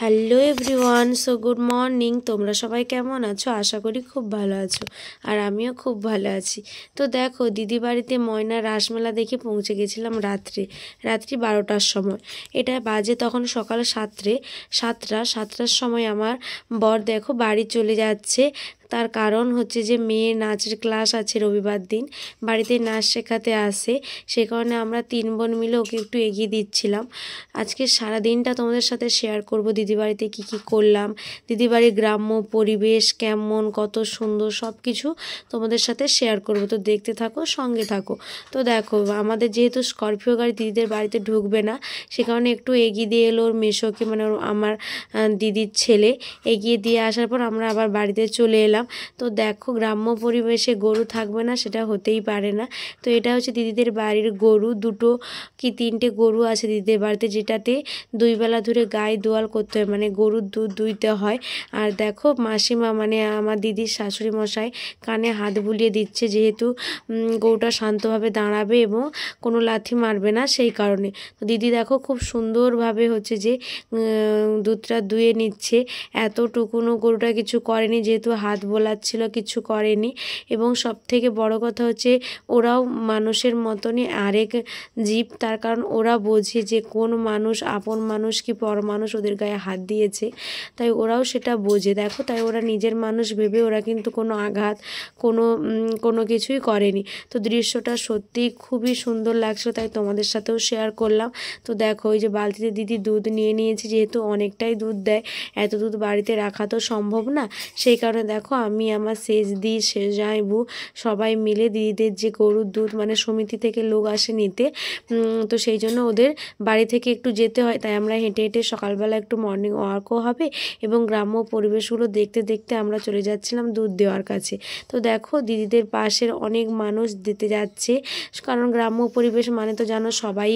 Hello everyone, so good morning. তোমরা সবাই কেমন আছো? আশা করি খুব ভালো আছো, আর আমিও খুব ভালো আছি। তো দেখো, দিদি বাড়িতে ময়না রাসমেলা দেখে পৌঁছে গেছিলাম রাত্রি 12টার সময়। এটা বাজে তখন সকাল 7টার সময় আমার বর দেখো বাড়ি চলে যাচ্ছে। তার কারণ হচ্ছে যে মেয়ের নাচের ক্লাস আছে রবিবার দিন, বাড়িতে নাচ শেখাতে আসে। সে কারণে আমরা 3 বোন মিলে ওকে একটু এগিয়ে দিচ্ছিলাম। আজকে সারা দিনটা তোমাদের সাথে শেয়ার করব দিদি বাড়িতে কী কী করলাম, দিদি বাড়ির গ্রাম্য পরিবেশ কেমন, কত সুন্দর, সব কিছু তোমাদের সাথে শেয়ার করব। তো দেখতে থাকো, সঙ্গে থাকো। তো দেখো, আমাদের যেহেতু স্করপিও গাড়ি দিদিদের বাড়িতে ঢুকবে না, সে কারণে একটু এগিয়ে দিয়ে এলো ওর মেশোকে, মানে আমার দিদির ছেলে এগিয়ে দিয়ে আসার পর আমরা আবার বাড়িতে চলে এলাম। তো দেখো, গ্রাম্য পরিবেশে গরু থাকবে না সেটা হতেই পারে না। তো এটা হচ্ছে দিদিদের বাড়ির গরু, 2 কি 3টে গরু আছে দিদিদের বাড়িতে, যেটাতে 2 বেলা ধরে গায়ে দোয়াল করতে হয়, মানে গরুর দুধ দুইতে হয়। আর দেখো, মাসিমা মানে আমার দিদির শাশুড়ি মশাই কানে হাত বুলিয়ে দিচ্ছে, যেহেতু গরুটা শান্তভাবে দাঁড়াবে এবং কোনো লাথি মারবে না, সেই কারণে। তো দিদি দেখো খুব সুন্দরভাবে হচ্ছে যে দুধটা দুয়ে নিচ্ছে। এতটুকুনও গরুটা কিছু করেনি, যেহেতু হাত বোলাচ্ছিল, কিছু করেনি। এবং সব থেকে বড় কথা হচ্ছে, ওরাও মানুষের মতনই আরেক জীব, তার কারণ ওরা বোঝে যে কোন মানুষ আপন মানুষ কি পর মানুষ ওদের গায়ে হাত দিয়েছে, তাই ওরাও সেটা বোঝে। দেখো, তাই ওরা নিজের মানুষ ভেবে ওরা কিন্তু কোনো আঘাত কোনো কিছুই করেনি। তো দৃশ্যটা সত্যি খুবই সুন্দর লাগছিল, তাই তোমাদের সাথেও শেয়ার করলাম। তো দেখো, ওই যে বালতিতে দিদি দুধ নিয়ে নিয়েছি, যেহেতু অনেকটাই দুধ দেয়, এত দুধ বাড়িতে রাখা তো সম্ভব না। সেই কারণে দেখো, আমি আমার শেষ দি শেষ জামাইবু সবাই মিলে দিদিদের যে গরুর দুধ, মানে সমিতি থেকে লোক আসে নিতে, তো সেই জন্য ওদের বাড়ি থেকে একটু যেতে হয়, তাই আমরা হেঁটে হেঁটে সকালবেলা একটু মর্নিং ওয়াকও হবে এবং গ্রাম্য পরিবেশগুলো দেখতে দেখতে আমরা চলে যাচ্ছিলাম দুধ দেওয়ার কাছে। তো দেখো, দিদিদের পাশের অনেক মানুষ দিতে যাচ্ছে, কারণ গ্রাম্য পরিবেশ মানে তো জানো সবাই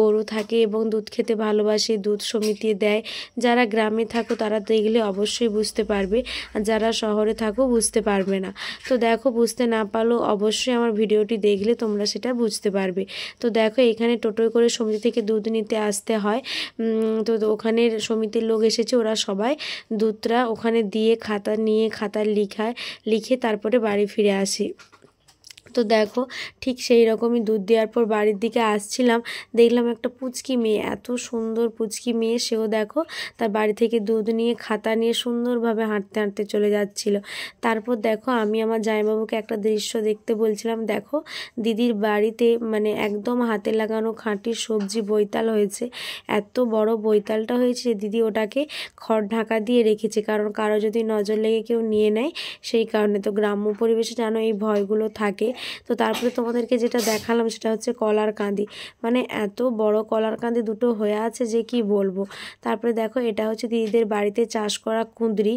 গরু থাকে এবং দুধ খেতে ভালোবাসে, দুধ সমিতি দেয়। যারা গ্রামে থাকো তারা দেখলে অবশ্যই বুঝতে পারবে, আর যারা শহরে থাকো বুঝতে পারবে না। তো দেখো, বুঝতে না পারলেও অবশ্যই আমার ভিডিওটি দেখলে তোমরা সেটা বুঝতে পারবে। তো দেখো, এখানে টোটোয় করে সমিতি থেকে দুধ নিতে আসতে হয়। তো ওখানের সমিতির লোক এসেছে, ওরা সবাই দুধটা ওখানে দিয়ে খাতা নিয়ে খাতায় লিখে তারপরে বাড়ি ফিরে আসি। তো দেখো, ঠিক সেই রকমই দুধ দেওয়ার পর বাড়ির দিকে আসছিলাম, দেখলাম একটা পুচকি মেয়ে, এত সুন্দর পুচকি মেয়ে, সেও দেখো তার বাড়ি থেকে দুধ নিয়ে খাতা নিয়ে সুন্দরভাবে হাঁটতে হাঁটতে চলে যাচ্ছিল। তারপর দেখো, আমি আমার জামাইবাবুকে একটা দৃশ্য দেখতে বলছিলাম। দেখো, দিদির বাড়িতে মানে একদম হাতে লাগানো খাঁটি সবজি বৈতাল হয়েছে। এত বড় বৈতালটা হয়েছে, দিদি ওটাকে খড় ঢাকা দিয়ে রেখেছে, কারণ কারো যদি নজর লেগে কেউ নিয়ে নেয়, সেই কারণে। তো গ্রাম্য পরিবেশে জানো এই ভয়গুলো থাকে। তো তারপরে তোমাদেরকে যেটা দেখালাম সেটা হচ্ছে কলার কাঁদি, মানে এত বড় কলার কাঁদি 2টো হয়ে আছে যে কি বলবো। তারপরে দেখো, এটা হচ্ছে দিদিদের বাড়িতে চাষ করা কুঁদরি,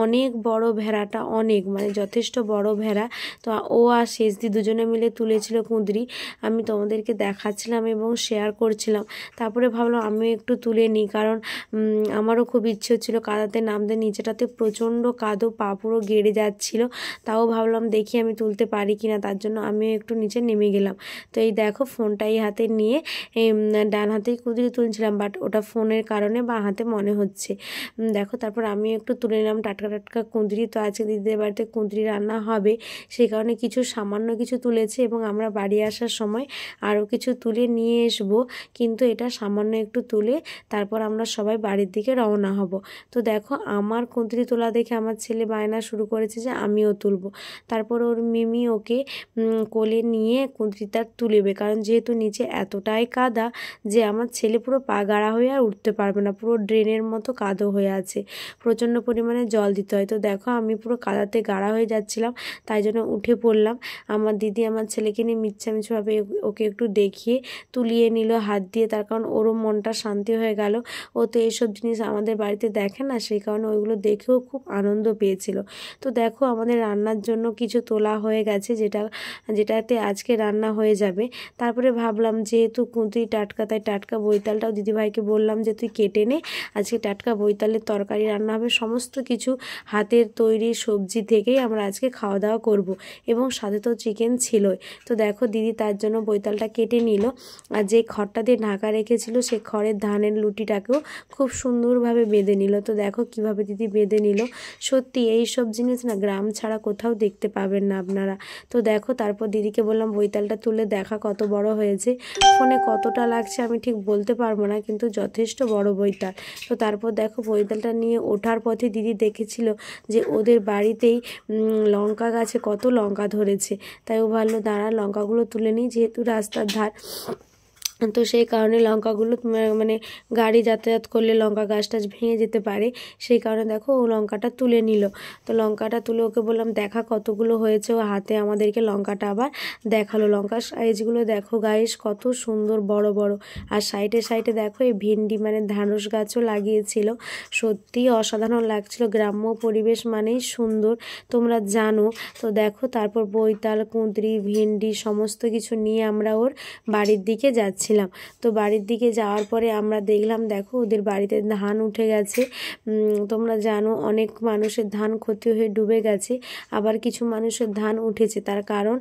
অনেক বড় ভেড়াটা, অনেক মানে যথেষ্ট বড় ভেড়া। তো ও আর শেষদি দুজনে মিলে তুলেছিল কুঁদরি, আমি তোমাদেরকে দেখাচ্ছিলাম এবং শেয়ার করছিলাম। তারপরে ভাবলাম আমিও একটু তুলে নিই, কারণ আমারও খুব ইচ্ছে হচ্ছিলো কাদাতে নামতে। নিচেটাতে প্রচণ্ড কাদো, পা পুরো গেড়ে যাচ্ছিলো, তাও ভাবলাম দেখি আমি তুলতে পারি কিনা, তার জন্য আমিও একটু নিচে নেমে গেলাম। তো এই দেখো, ফোনটাই হাতে নিয়ে ডান হাতেই কুঁদরি তুলছিলাম, বাট ওটা ফোনের কারণে বাঁ হাতে মনে হচ্ছে। দেখো, তারপর আমি একটু তুলে নিলাম টাটকা টাটকা কুঁদরি। তো আজকে দিদিদের বাড়িতে কুঁদরি রান্না হবে, সেই কারণে কিছু সামান্য কিছু তুলেছে এবং আমরা বাড়ি আসার সময় আরও কিছু তুলে নিয়ে আসবো, কিন্তু এটা সামান্য একটু তুলে তারপর আমরা সবাই বাড়ির দিকে রওনা হব। তো দেখো, আমার কুঁদরি তোলা দেখে আমার ছেলে বায়না শুরু করেছে যে আমিও তুলব। তারপর ওর মিমি ওকে কোলে নিয়ে কুঁদরিটা তুলবে, কারণ যেহেতু নিচে এতটাই কাদা যে আমার ছেলে পুরো পা গাড়া হয়ে আর উঠতে পারবে না, পুরো ড্রেনের মতো কাদো হয়ে আছে, প্রচণ্ড পরিমাণে জল দিতে হয়। তো দেখো, আমি পুরো কাদাতে গাড়া হয়ে যাচ্ছিলাম, তাই জন্য উঠে পড়লাম। আমার দিদি আমার ছেলেকে নিয়ে মিচ্ছামিছিভাবে ওকে একটু দেখিয়ে তুলিয়ে নিল হাত দিয়ে, তার কারণ ওরও মনটা শান্তি হয়ে গেল। ও তো এইসব জিনিস আমাদের বাড়িতে দেখে না, সেই কারণে ওইগুলো দেখেও খুব আনন্দ পেয়েছিল। তো দেখো, আমাদের রান্নার জন্য কিছু তোলা হয়ে গেছে, যেটা যেটাতে আজকে রান্না হয়ে যাবে। তারপরে ভাবলাম যেহেতু কুঁদরি টাটকা, তাই টাটকা বৈতালটাও দিদিভাইকে বললাম যে তুই কেটে নে, আজকে টাটকা বৈতালের তরকারি রান্না হবে। সমস্ত কিছু হাতের তৈরি সবজি থেকেই আমরা আজকে খাওয়া দাওয়া করব, এবং সাথে তো চিকেন ছিলই। তো দেখো দিদি তার জন্য বৈতালটা কেটে নিল, আর যে খড়টা দিয়ে ঢাকা রেখেছিল সেই খড়ের ধানের লুটিটাকেও খুব সুন্দরভাবে বেঁধে নিল। তো দেখো কিভাবে দিদি বেঁধে নিল। সত্যি এই সব জিনিস না গ্রাম ছাড়া কোথাও দেখতে পাবেন না আপনারা। তো দেখো তারপর দিদিকে বললাম বৈতালটা তুলে দেখা কত বড় হয়েছে। ফোনে কতটা লাগছে আমি ঠিক বলতে পারবো না, কিন্তু যথেষ্ট বড় বৈতাল। তো তারপর দেখো বৈতালটা নিয়ে ওঠার পথে দিদি দেখেছিল যে ওদের বাড়িতেই লঙ্কা গাছে কত লঙ্কা ধরেছে। তাই ও ভাবলো দাঁড়া লঙ্কাগুলো তুলে নিই, যেহেতু রাস্তার ধার, তো সেই কারণে লঙ্কাগুলো মানে গাড়ি যাতায়াত করলে লঙ্কা গাছটা ভেঙে যেতে পারে, সেই কারণে দেখো ও লঙ্কাটা তুলে নিল। তো লঙ্কাটা তুলে ওকে বললাম দেখা কতগুলো হয়েছে, ও হাতে আমাদেরকে লঙ্কাটা আবার দেখালো। লঙ্কার সাইজগুলো দেখো গাইস কত সুন্দর বড় বড়। আর সাইডে সাইডে দেখো এই ভেন্ডি মানে ঢ্যাঁড়স গাছও লাগিয়েছিল। সত্যিই অসাধারণ লাগছিল, গ্রাম্য পরিবেশ মানেই সুন্দর, তোমরা জানো। তো দেখো তারপর বৈতাল, কুঁদরি, ভেন্ডি সমস্ত কিছু নিয়ে আমরা ওর বাড়ির দিকে যাচ্ছি। তো বাড়ির দিকে যাওয়ার পরে আমরা দেখলাম দেখো ওদের বাড়িতে ধান উঠে গেছে। তোমরা জানো অনেক মানুষের ধান ক্ষতি হয়ে ডুবে গেছে, আবার কিছু মানুষের ধান উঠেছে। তার কারণ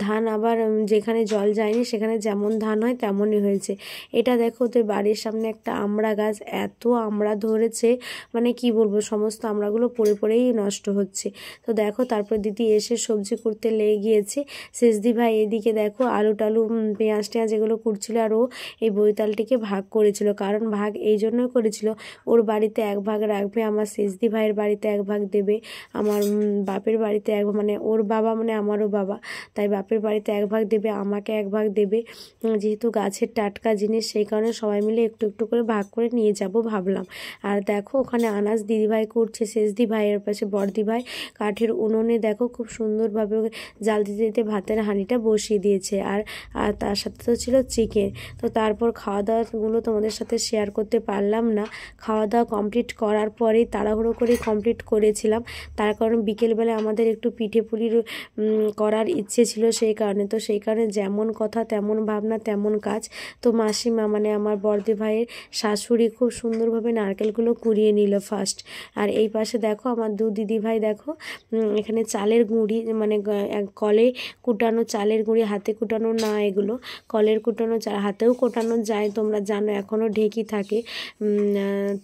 ধান আবার যেখানে জল যায়নি সেখানে যেমন ধান হয় তেমনই হয়েছে। এটা দেখো ওদের বাড়ির সামনে একটা আমড়া গাছ, এত আমড়া ধরেছে মানে কি বলবো, সমস্ত আমড়াগুলো পড়ে পড়েই নষ্ট হচ্ছে। তো দেখো তারপর দিদি এসে সবজি কুটতে লেগে গিয়েছে। শেষদি ভাই এদিকে দেখো আলু টালু পেঁয়াজ টেঁয়াজ এগুলো কুটছিল, আর ও এই বৈতালটিকে ভাগ করেছিল। কারণ ভাগ এই জন্যই করেছিল, ওর বাড়িতে এক ভাগ রাখবে, আমার শেষদি ভাইয়ের বাড়িতে এক ভাগ দেবে, আমার বাপের বাড়িতে এক, মানে ওর বাবা মানে আমারও বাবা, তাই বাপের বাড়িতে এক ভাগ দেবে, আমাকে এক ভাগ দেবে। যেহেতু গাছের টাটকা জিনিস সেই কারণে সবাই মিলে একটু একটু করে ভাগ করে নিয়ে যাব ভাবলাম। আর দেখো ওখানে আনাজ দিদিভাই করছে, শেষদি ভাইয়ের পাশে বড়দি ভাই কাঠের উনুনে দেখো খুব সুন্দরভাবে জাল দিতে দিতে ভাতের হাঁড়িটা বসিয়ে দিয়েছে। আর তার সাথে তো ছিল চিকেন। তো তারপর খাওয়া দাওয়াগুলো তোমাদের সাথে শেয়ার করতে পারলাম না। খাওয়া দাওয়া কমপ্লিট করার পরেই তাড়াহুড়ো করে কমপ্লিট করেছিলাম, তার কারণ বিকেলবেলা আমাদের একটু পিঠে পুলি করার ইচ্ছে ছিল, সেই কারণে। তো সেই কারণে যেমন কথা তেমন ভাবনা তেমন কাজ। তো মাসিমা মানে আমার বড়দি ভাইয়ের শাশুড়ি খুব সুন্দরভাবে নারকেলগুলো কুড়িয়ে নিল ফার্স্ট। আর এই পাশে দেখো আমার দু দিদি ভাই দেখো এখানে চালের গুঁড়ি মানে কলে কুটানো চালের গুঁড়ি, হাতে কুটানো না, এগুলো কলের কুটানো হাতেও কোটানো যায়, তোমরা জানো এখনও ঢেঁকি থাকে।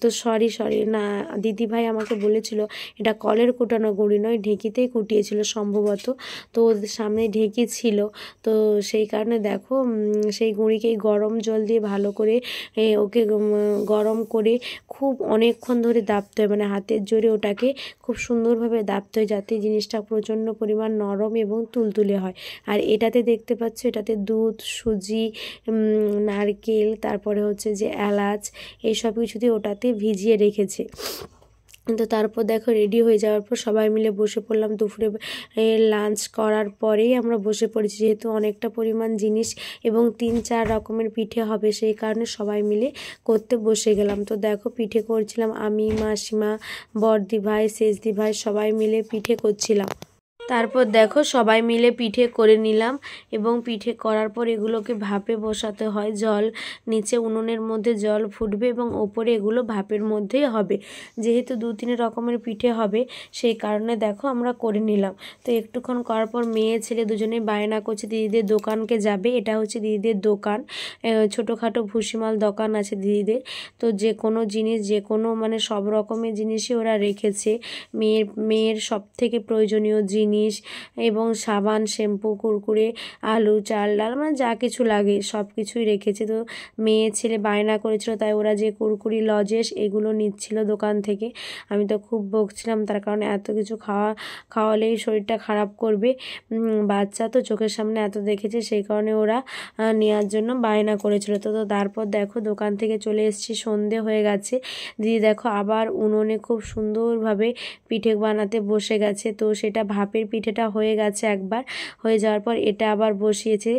তো সরি না, দিদিভাই আমাকে বলেছিল এটা কলের কুটানো গুঁড়ি নয়, ঢেঁকিতেই কুটিয়েছিল সম্ভবত। তো ওদের সামনে ঢেঁকি ছিল, তো সেই কারণে দেখো সেই গুঁড়িকেই গরম জল দিয়ে ভালো করে ওকে গরম করে খুব অনেকক্ষণ ধরে দাবতে হয়, মানে হাতের জোরে ওটাকে খুব সুন্দরভাবে দাবতে হয়, যাতে জিনিসটা প্রচণ্ড পরিমাণ নরম এবং তুলতুলে হয়। আর এটাতে দেখতে পাচ্ছ এটাতে দুধ, সুজি, নারকেল, তারপরে হচ্ছে যে এলাচ, এইসব কিছু দিয়ে ওটাতে ভিজিয়ে রেখেছে। তো তারপর দেখো রেডি হয়ে যাওয়ার পর সবাই মিলে বসে পড়লাম। দুপুরে লাঞ্চ করার পরেই আমরা বসে পড়েছি, যেহেতু অনেকটা পরিমাণ জিনিস এবং 3-4 রকমের পিঠে হবে, সেই কারণে সবাই মিলে করতে বসে গেলাম। তো দেখো পিঠে করছিলাম আমি, মাসিমা, বড়দি ভাই, শেষদি ভাই সবাই মিলে পিঠে করছিলাম। তারপর দেখো সবাই মিলে পিঠে করে নিলাম, এবং পিঠে করার পর এগুলোকে ভাপে বসাতে হয়। জল নিচে উনুনের মধ্যে জল ফুটবে এবং ওপরে এগুলো ভাপের মধ্যেই হবে। যেহেতু 2-3 রকমের পিঠে হবে সেই কারণে দেখো আমরা করে নিলাম। তো একটুক্ষণ করার পর মেয়ে ছেলে দুজনেই বায়না করছে দিদিদের দোকানকে যাবে। এটা হচ্ছে দিদিদের দোকান, ছোটোখাটো ভুসিমাল দোকান আছে দিদিদের। তো যে কোনো জিনিস, যে কোনো মানে সব রকমের জিনিসই ওরা রেখেছে, মেয়ের সব থেকে প্রয়োজনীয় জিনিস এবং সাবান, শ্যাম্পু, কুরকুরে, আলু, চাল, ডাল, মানে যা কিছু লাগে সব কিছুই রেখেছে। তো মেয়ে ছেলে বায়না করেছিল, তাই ওরা যে কুরকুরি, লজেস এগুলো নিচ্ছিল দোকান থেকে। আমি তো খুব বকছিলাম, তার কারণে এত কিছু খাওয়ালেই শরীরটা খারাপ করবে, বাচ্চা তো চোখের সামনে এত দেখেছে, সেই কারণে ওরা নেওয়ার জন্য বায়না করেছিল। তো তারপর দেখো দোকান থেকে চলে এসেছি, সন্ধে হয়ে গেছে। দিদি দেখো আবার উনুনে খুব সুন্দরভাবে পিঠে বানাতে বসে গেছে। তো সেটা ভাপের পিঠেটা হয়ে গেছে একবার, হয়ে যাওয়ার পর এটা আবার বসিয়েছে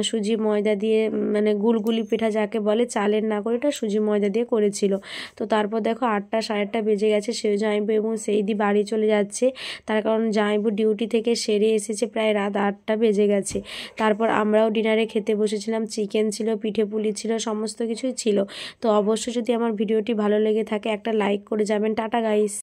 সুজি ময়দা দিয়ে, মানে গুলগুলি পিঠা যাকে বলে, চালের না করে এটা সুজি ময়দা দিয়ে করেছিল। তো তারপর দেখো 8টা সাড়ে 8টা বেজে গেছে, সেই জামাইবু এবং সেইদি বাড়ি চলে যাচ্ছে, তার কারণ জামাইবু ডিউটি থেকে সেরে এসেছে, প্রায় রাত 8টা বেজে গেছে। তারপর আমরাও ডিনারে খেতে বসেছিলাম, চিকেন ছিল, পিঠে পুলি ছিল, সমস্ত কিছুই ছিল। তো অবশ্যই যদি আমার ভিডিওটি ভালো লেগে থাকে একটা লাইক করে যাবেন। Tata guys.